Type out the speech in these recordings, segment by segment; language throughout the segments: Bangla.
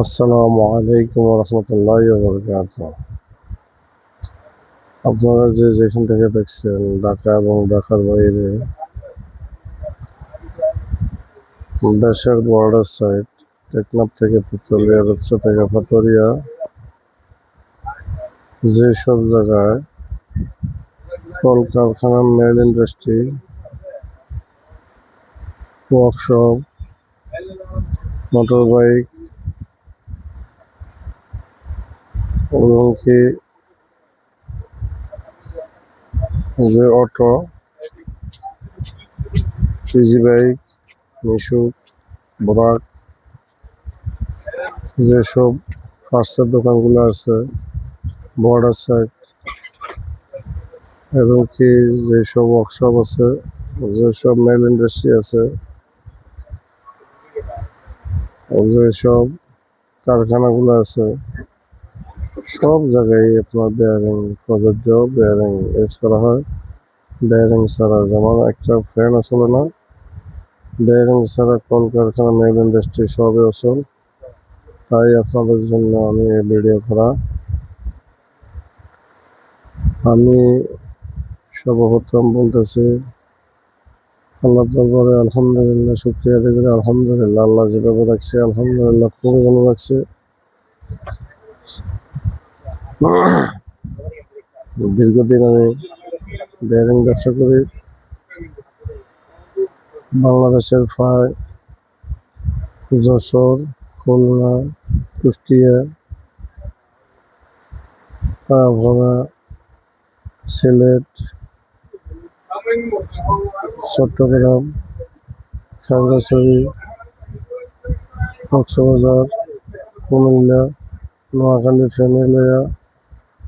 আসসালামু আলাইকুম রহমতুল্লাহি ওয়া বারাকাতুহু। আপনারা যে যেখান থেকে দেখছেন ঢাকা এবং ঢাকার বাইরে দেশের বর্ডার সাইড টেকনাফ থেকে তেতুলিয়া, রূপসা থেকে পাতুরিয়া, যেসব জায়গায় কলকারখানা, mill industry, workshop, motor bike এবং কি যে অটো, ইজি বাইক, মিশুক, বোরাক, যেসব ফার্স্টের দোকানগুলো আছে বর্ডার সাইড এবং কি যেসব ওয়ার্কশপ আছে, যেসব মেল ইন্ডাস্ট্রি আছে, যেসব কারখানাগুলো আছে, সব জায়গায় আপনার বেয়ারিং প্রযোজ্য। বেয়ারিং ইউজ করা হয়। বেয়ারিং ছাড়া যেমন একটা ফ্যান আসলে না, বেয়ারিং ছাড়া কলকারখানা, মেল ইন্ডাস্ট্রি সবই অচল। তাই আপনাদের জন্য আমি এই ভিডিও করা। আমি সর্বপ্রথম বলতেছি আল্লাহ দরবারে আলহামদুলিল্লাহ, শুকরিয়া আদায় করি আলহামদুলিল্লাহ। আল্লাহ যেভাবে রাখছে আলহামদুলিল্লাহ, খুবই ভালো লাগছে। দীর্ঘদিন আমি বেয়ারিং ব্যবসা করি। বাংলাদেশের প্রায় যশোর, খুলনা, কুষ্টিয়া, তারপরে সিলেট, চট্টগ্রাম, খাগড়াছড়ি, কক্সবাজার, কুমিল্লা, নোয়াখালী, ফেনী,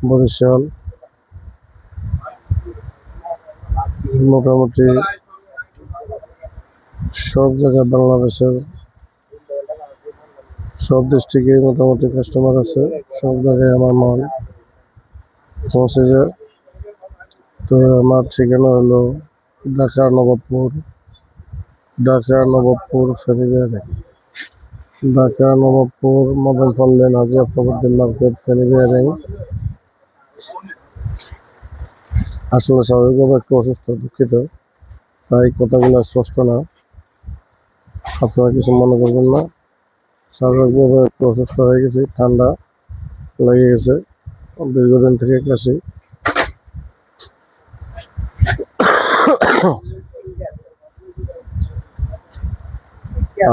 বরিশাল, মোটামুটি সব জায়গায় বাংলাদেশের সব ডিস্ট্রিক্টে মোটামুটি কাস্টমার আছে। সব জায়গায় আমার মাল পৌঁছে যায়। তো আমার ঠিকানা হলো ঢাকা নবাবপুর ফেনী বেয়ারিং। ঢাকা নবাবপুর মদন পল্লী হাজী আফতাবউদ্দিন মার্কেট, ফেনী বেয়ারিং। আসলে স্বাভাবিকভাবে একটু অসুস্থ, দুঃখিত, তাই কথাগুলো স্পষ্ট না, আপনারা কিছু মনে করবেন না। স্বাভাবিকভাবে একটু অসুস্থ হয়ে গেছি, ঠান্ডা লেগে গেছে, দীর্ঘদিন থেকে কাশি।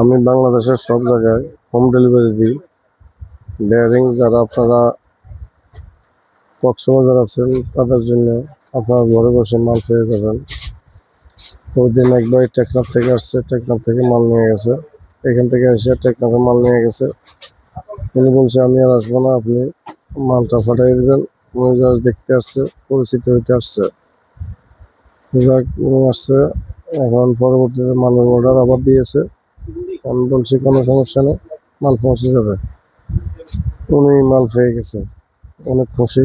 আমি বাংলাদেশের সব জায়গায় হোম ডেলিভারি দিই বেয়ারিং। যারা আপনারা কক্সবাজার আছেন তাদের জন্য আপনারা ঘরে বসে মাল পেয়ে যাবেন। ওই দিন এক ভাই টেকনাফ থেকে আসছে, টেকনাফ থেকে মাল নিয়ে গেছে, এখান থেকে এসে টেকনাফে মাল নিয়ে গেছে। উনি বলছে আমি আর আসবো না, আপনি মালটা ফাটাই দিবেন। উনি জাস্ট দেখতে আসছে, পরিচিত হইতে আসছে। যাক, উনি আসছে, এখন পরবর্তীতে মালের অর্ডার আবার দিয়েছে। আমি বলছি কোনো সমস্যা নেই, মাল পৌঁছে যাবে। উনি মাল পেয়ে গেছে, অনেক খুশি।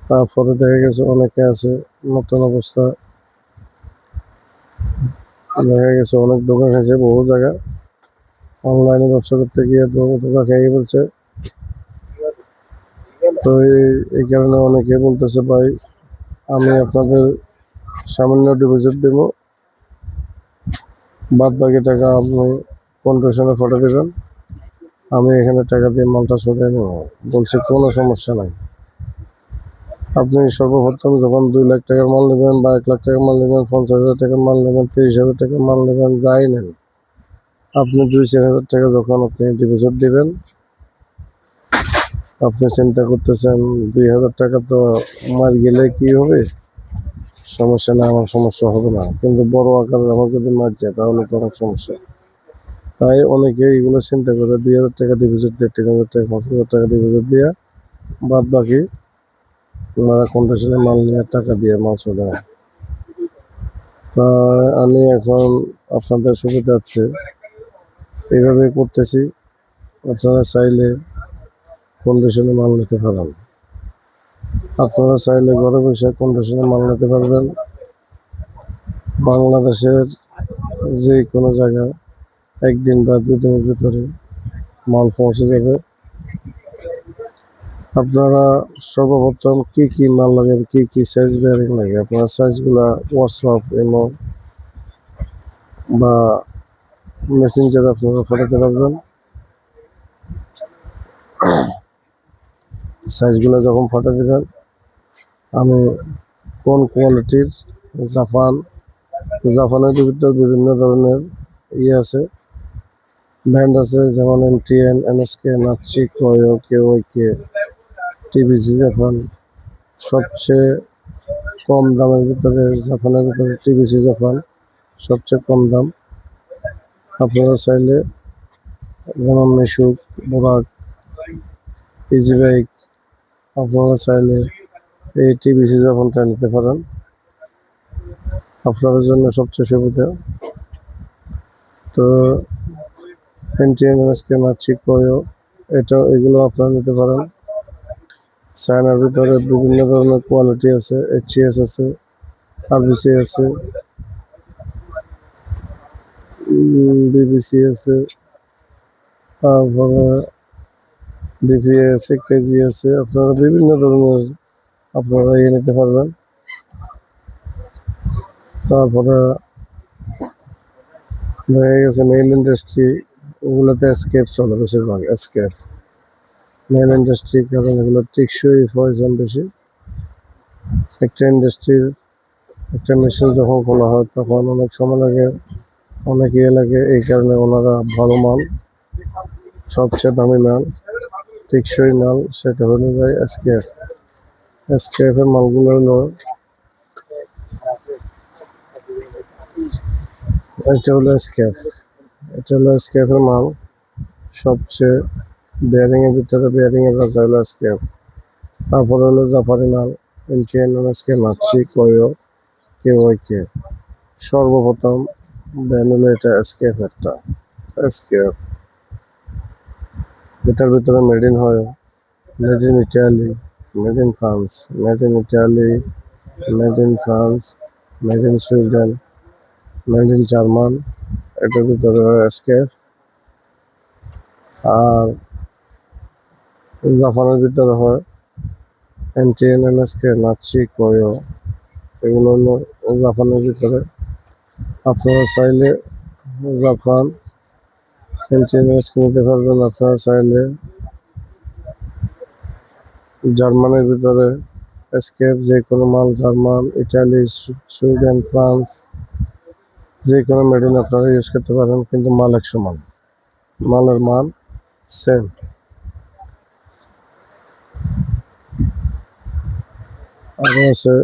তারপরে দেখা গেছে অনেকে আছে নতুন অবস্থা, দেখা গেছে অনেক ধোকা খাইছে বহু জায়গায়। অনলাইনে ব্যবসা করতে গিয়ে ধোকা খেয়ে বলছে। তো এই কারণে অনেকে বলতেছে ভাই আমি আপনাদের সামান্য ডিপোজিট দেব, বাদ বাকি টাকা আপনি কন্ডিশনে ফটো দেবেন, আমি এখানে টাকা দিয়ে মালটা সরিয়ে নেব। বলছে কোনো সমস্যা নাই। আপনি সর্বপ্রথম যখন 2 লাখ টাকার মাল নেবেন বা 1 লাখ টাকার মাল নেবেন, 50,000 টাকার মাল নেবেন, 30,000 টাকার মাল নেবেন, যাই নেন, আপনি 2-4 হাজার টাকা যখন আপনি ডিপোজিট দিবেন, আপনি চিন্তা করতেছেন 2,000 টাকা তো মার গেলে কি হবে, সমস্যা না, আমার সমস্যা হবে না, কিন্তু বড় আকারের আমার যদি মার যায় তাহলে তো অনেক সমস্যা। তাই অনেকে এগুলো চিন্তা করে 2,000 টাকা ডিপোজিট দিয়ে, 3,000 টাকা, 5,000 টাকা ডিপোজিট দিয়ে বাদ বাকি ওনারা কন্ডিশনে মাল নিয়ে টাকা দিয়ে মাল চলে যায়। তা আমি এখন আপনাদের সুবিধার্থে এইভাবে করতেছি। আপনারা চাইলে কন্ডিশনে মাল নিতে পারেন। আপনারা চাইলে ঘরে বসে কন্ডিশনে মাল নিতে পারবেন। বাংলাদেশের যে কোনো জায়গায় 1 দিন বা 2 দিনের ভিতরে মাল পৌঁছে যাবে। আপনারা সর্বপ্রথম কি কি মাল লাগে, কি কি সাইজ বেয়ারিং লাগে, আপনারা সাইজগুলা হোয়াটসঅ্যাপ ইমো বা মেসেঞ্জারে আপনারা পাঠাতে পারবেন। সাইজগুলো যখন পাঠিয়ে দেবেন, আমি কোন কোয়ালিটির জাপানের ভিতর বিভিন্ন ধরনের আছে, ব্র্যান্ড আছে, যেমন MTN, NSK, নাচ্ছি, কয়ো, KOK, TBC Japan. সবচেয়ে কম দামের ভিতরে জাপানের ভিতরে TBC জাপান সবচেয়ে কম দাম। আপনারা চাইলে যেমন মিশুক, বোরাক, ইজি বাইক, আপনারা চাইলে এই TBC জাপানটা নিতে পারেন, আপনাদের জন্য সবচেয়ে সুবিধা। তো MTN, NSK, নাচ্ছি, কয়ো, এগুলো আপনারা নিতে পারেন। চায়নার ভিতরে বিভিন্ন ধরনের কোয়ালিটি আছে, HCS আছে, RBC আছে, BBC আছে, তারপরে DPA আছে, কেজি আছে। আপনারা বিভিন্ন ধরনের আপনারা নিতে পারবেন। তারপরে দেখা গেছে মেইল ইন্ডাস্ট্রি, ওগুলোতে স্কেপ চলে বেশিরভাগ, স্কেপ মেইল ইন্ডাস্ট্রি, কারণ এগুলো টেকসই প্রয়োজন বেশি। একটা ইন্ডাস্ট্রির একটা মেশিন যখন খোলা হয় তখন অনেক সময় লাগে, অনেক লাগে, এই কারণে ওনারা ভালো মাল, সবচেয়ে দামি মাল, টেকসই মাল, সেটা হলো যায় SKF। SKF এর মালগুলো হলো, এটা হলো SKF, এটা হলো SKF এর মাল। সবচেয়ে বেয়ারিং এর ভিতরে বেয়ারিং এর রাজা হলো SKF। তারপরে হলো জাপানি মাল, MTN, NSK, নাচ্ছি, কয়ো, KOK। সর্বপ্রথম ব্র্যান্ড হলো এটা SKF একটা, SKF। এটার ভিতরে মেড ইন হয়, made in Italy, made in France, made in Italy, made in France, made in Sweden, made in German. এটার ভিতরে হয় SKF। আর জাপানের ভিতরে হয় MTN, NSK, নাচ্ছি, কয়ো, এগুলো হলো জাপানের ভিতরে। আপনারা চাইলে জাপান MTN, NSK নিতে পারবেন। আপনারা চাইলে জার্মানির ভিতরে SKF, যে কোনো মাল, জার্মান, ইটালি, সুইডেন, ফ্রান্স, যে কোনো মেড ইন আপনারা ইউজ করতে পারেন, কিন্তু মাল এক সমান, মালের মান সেম। আরও আছে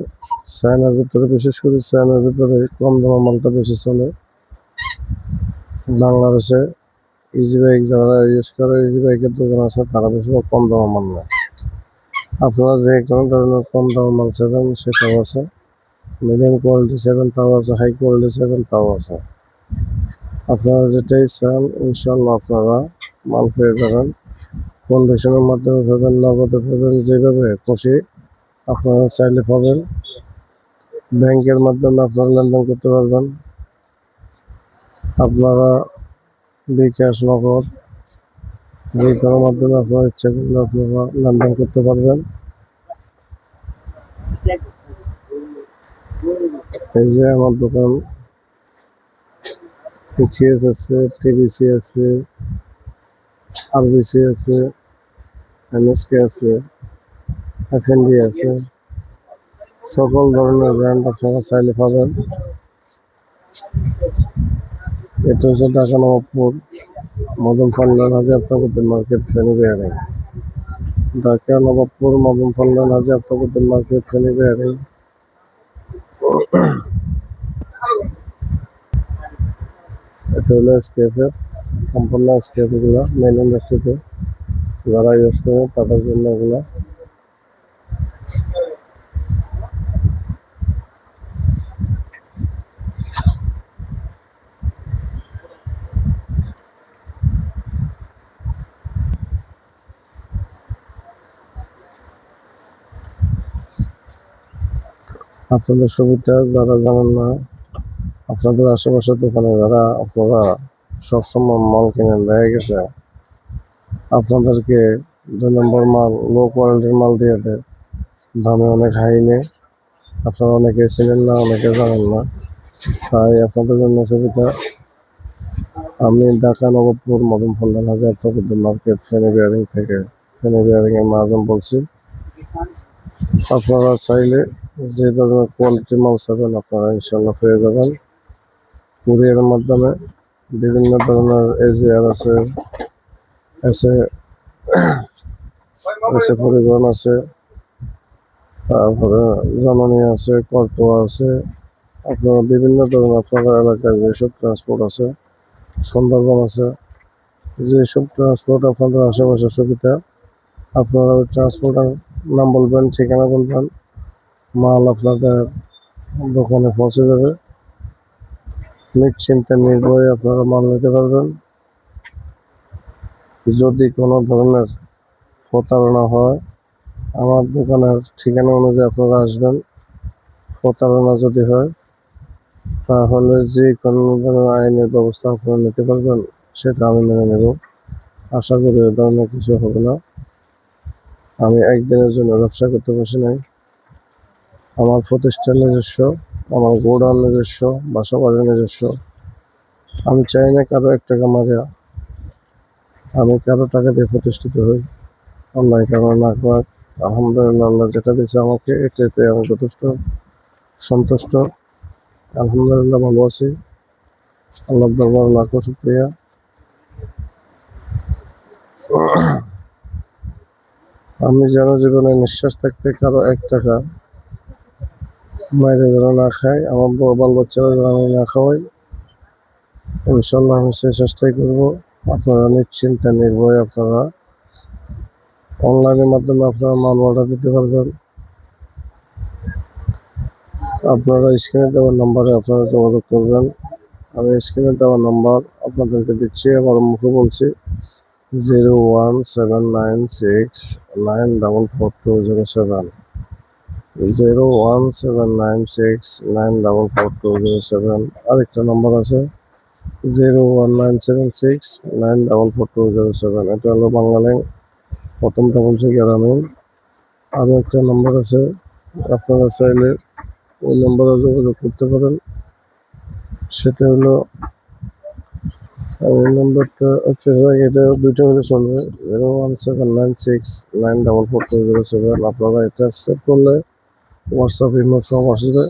চায়নার ভিতরে, বিশেষ করে চায়নার ভিতরে কম দামের মালটা বেশি চলে। বাংলাদেশে ইজি বাইক যারা ইউজ করে, ইজি বাইকের দোকান আছে, তারা বেশিরভাগ কম দামের মাল নেয়। আপনারা যে কোনো ধরনের কম দামের মাল চাইবেন সেটাও আছে, মিডিয়াম কোয়ালিটি চাইবেন তাও আছে, হাই কোয়ালিটি চাইবেন তাও আছে। আপনারা যেটাই চান ইনশাল্লাহ আপনারা মাল পেয়ে যাবেন। কন্ডিশনের মাধ্যমে পাবেন, নগদে পাবেন, যেভাবে খুশি আপনারা চাইলে পাবেন। ব্যাংকের মাধ্যমে আপনারা লেনদেন করতে পারবেন। আপনারা বিকাশ, নগদ, যে কোনো মাধ্যমে আপনার ইচ্ছা করলে আপনারা লেনদেন করতে পারবেন। এই যে আমার দোকান, HCS আছে, TBC আছে, RBC আছে, NSK আছে, FND আছে, সকল ধরনের ব্র্যান্ড আপনারা চাইলে পাবেন। এটা হচ্ছে ঢাকা নবাবপুর মদন ফান্ডান হাজি আফতাবুদ্দিন মার্কেট, ফেনী বেয়ারিং। ঢাকা নবাবপুর মদন ফান্ডান হাজি আফতাবুদ্দিন মার্কেট, ফেনী বেয়ারিং। এটা হলো SKF এর সম্পূর্ণ SKF, এগুলো মেইন ইন্ডাস্ট্রিতে যারা ইউজ করে তাদের জন্য এগুলো। আপনাদের সুবিধা যারা জানেন না, আপনাদের আশেপাশের দোকানে যারা আপনারা সবসময় মাল কিনেন, দেখা গেছে আপনাদেরকে 2 নম্বর মাল, লো কোয়ালিটির মাল দিয়ে দেয়, দামে অনেক হাই নেই। আপনারা অনেকে চিনেন না, অনেকে জানেন না, তাই আপনাদের জন্য সুবিধা। আমি ঢাকা নবাবপুর মদন ফন্ডান হাজার ফকিরুদ্দিন মার্কেট ফেনী বিয়ারিং থেকে, ফেনী বিয়ারিং এর মাহাজন বলছি। আপনারা চাইলে যে ধরনের কোয়ালিটি মাল চাবেন আপনারা ইনশাল্লাহ পেয়ে যাবেন কুরিয়ারের মাধ্যমে। বিভিন্ন ধরনের এজিআর আছে, এসে এসে পরিবহন আছে, তারপরে জননী আছে, কর্তোয়া আছে। আপনারা বিভিন্ন ধরনের আপনাদের এলাকায় যেসব ট্রান্সপোর্ট আছে, সুন্দরবন আছে, যেসব ট্রান্সপোর্ট আপনাদের আশেপাশে সুবিধা, আপনারা ওই ট্রান্সপোর্টের নাম বলবেন, ঠিকানা বলবেন, মাল আপনাদের দোকানে পৌঁছে যাবে। নিশ্চিন্তে নির্ভয়ে আপনারা মাল নিতে পারবেন। যদি কোনো ধরনের প্রতারণা হয়, আমার দোকানের ঠিকানা অনুযায়ী আপনারা আসবেন। প্রতারণা যদি হয় তাহলে যে কোনো ধরনের আইনের ব্যবস্থা আপনারা নিতে পারবেন, সেটা আমি মেনে নেব। আশা করি এ ধরনের কিছু হবে না। আমি একদিনের জন্য ব্যবসা করতে বসি নাই। আমার প্রতিষ্ঠান নিজস্ব, আমার গোডাউন নিজস্ব, বাসা বাড়ি নিজস্ব। আমি চাই না কারো 1 টাকা মারিয়া আমি কারো টাকা দিয়ে প্রতিষ্ঠিত হই। আল্লাহ কারো না করাক। আলহামদুলিল্লাহ, আল্লাহ যেটা দিয়েছে আমাকে এটাতে আমি যথেষ্ট সন্তুষ্ট। আলহামদুলিল্লাহ, ভালো আছি। আল্লাহর দরবারে লাখো শুকরিয়া। আমি যেন জীবনে নিঃশ্বাস থাকতে কারো 1 টাকা মাইরে যেন না খাই, আমার বাল বাচ্চারা যেন আমি না খাওয়াই, ইনশাল্লাহ আমি সেই চেষ্টাই করবো। আপনারা নিশ্চিন্তে নির্ভয়ে আপনারা অনলাইনের মাধ্যমে আপনারা মাল অর্ডার দিতে পারবেন। আপনারা স্ক্রিনে দেওয়া নম্বরে আপনারা যোগাযোগ করবেন। আমি স্ক্রিনে দেওয়া নাম্বার আপনাদেরকে দিচ্ছি, আবার মুখে বলছি, 01796944207, 01796944207। আরেকটা নাম্বার আছে 01976944207। এটা হলো বাংলালিংক, প্রথমটা বলছি গ্রামীণ। আরও একটা নাম্বার আছে, আপনারা চাইলে ওই নম্বরে যোগাযোগ করতে পারেন। সেটা হলো, ওই নম্বরটা হচ্ছে, এটা দুইটা হলে চলবে, 01796944207। আপনারা এটা সেভ করলে হোয়াটসঅ্যাপ ইমো সব আসবে।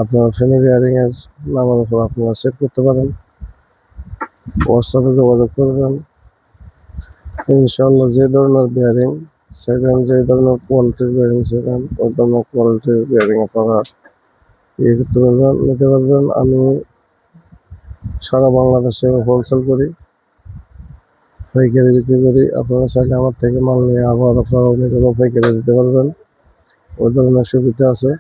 আপনারা ফেনী বিয়ারিং এর নামের উপর আপনারা সেভ করতে পারেন, হোয়াটসঅ্যাপে যোগাযোগ করবেন। ইনশাল্লাহ যে ধরনের বিয়ারিং সেভেন, যে ধরনের কোয়ালিটির বিয়ারিং সেভেন, ওই ধরনের কোয়ালিটির বিয়ারিং আপনারা ইয়ে করতে পারবেন, নিতে পারবেন। আমি সারা বাংলাদেশে হোলসেল করি, পাইকারি বিক্রি করি। আপনারা চাইলে আমার থেকে মাল নিয়ে আবার আপনারা নিজেরাও পাইকারি দিতে পারবেন, ওই ধরনের সুবিধা আছে।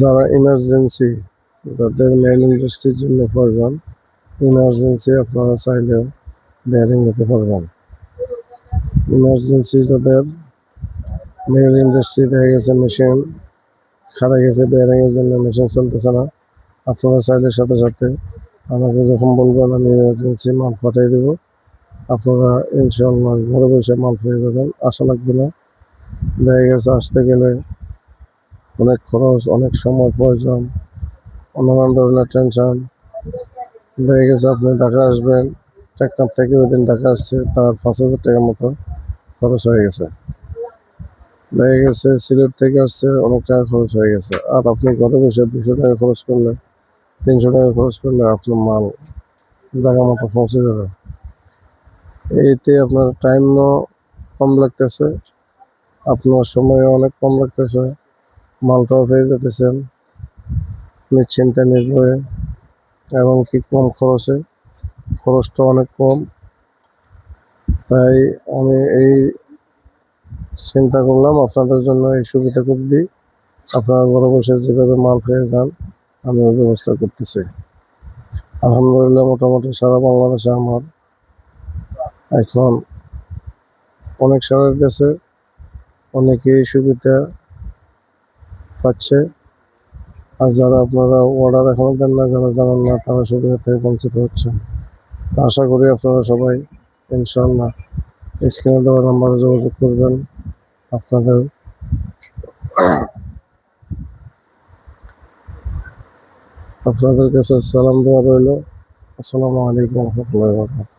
যারা ইমার্জেন্সি, যাদের মেইল ইন্ডাস্ট্রির জন্য প্রয়োজন, ইমার্জেন্সি আপনারা চাইলেও বিয়ারিং নিতে পারবেন। ইমার্জেন্সি যাদের মেইল ইন্ডাস্ট্রি দেখা গেছে মেশিন খারাপ গেছে, বিয়ারিংয়ের জন্য মেশিন চলতেছে না, আপনারা চাইলে সাথে সাথে আমাকে যখন বলবেন আমি ইমার্জেন্সি মাল পাঠিয়ে দেবো। আপনারা ইনশাল্লাহ ঘরে বসে মাল পেয়ে যাবেন, আশা লাগবে না। দেখা গেছে আসতে গেলে অনেক খরচ, অনেক সময় প্রয়োজন, নানান ধরনের টেনশন। দেখা গেছে আপনি ঢাকা আসবেন, টেকনাফ থেকে ওই দিন ঢাকা আসছে, তার 5,000 টাকার মতো খরচ হয়ে গেছে। দেখা গেছে সিলেট থেকে আসছে, অনেক টাকা খরচ হয়ে গেছে। আর আপনি ঘরে বসে 200 টাকা খরচ করলে, 300 টাকা খরচ করলে আপনার মাল জায়গা মতো পৌঁছে যাবে। এইতে আপনার টাইমও কম লাগতেছে, আপনার সময়ও অনেক কম লাগতেছে, মালটাও পেয়ে যেতেছেন নিশ্চিন্তে নির্ভয়ে, এবং কি কম খরচে, খরচটা অনেক কম। তাই আমি এই চিন্তা করলাম আপনাদের জন্য এই সুবিধা করে দিই। আপনারা ঘরে বসে যেভাবে মাল পেয়ে যান আমি ওই ব্যবস্থা করতেছি। আলহামদুলিল্লাহ, মোটামুটি সারা বাংলাদেশে আমার এখন অনেক সারা দেশে অনেকেই সুবিধা পাচ্ছে। আর যারা আপনারা অর্ডার এখনো দেন না, যারা জানেন না, তারা সুবিধা থেকে বঞ্চিত হচ্ছেন। আশা করি আপনারা সবাই ইনশাআল্লাহ স্ক্রিনে দেওয়া নাম্বারে যোগাযোগ করবেন। আপনাদের আপনাদের কাছে সালাম দেওয়া রইল। আসসালামু আলাইকুম রহমতুল্লাহি ওয়া বারাকাতুহু।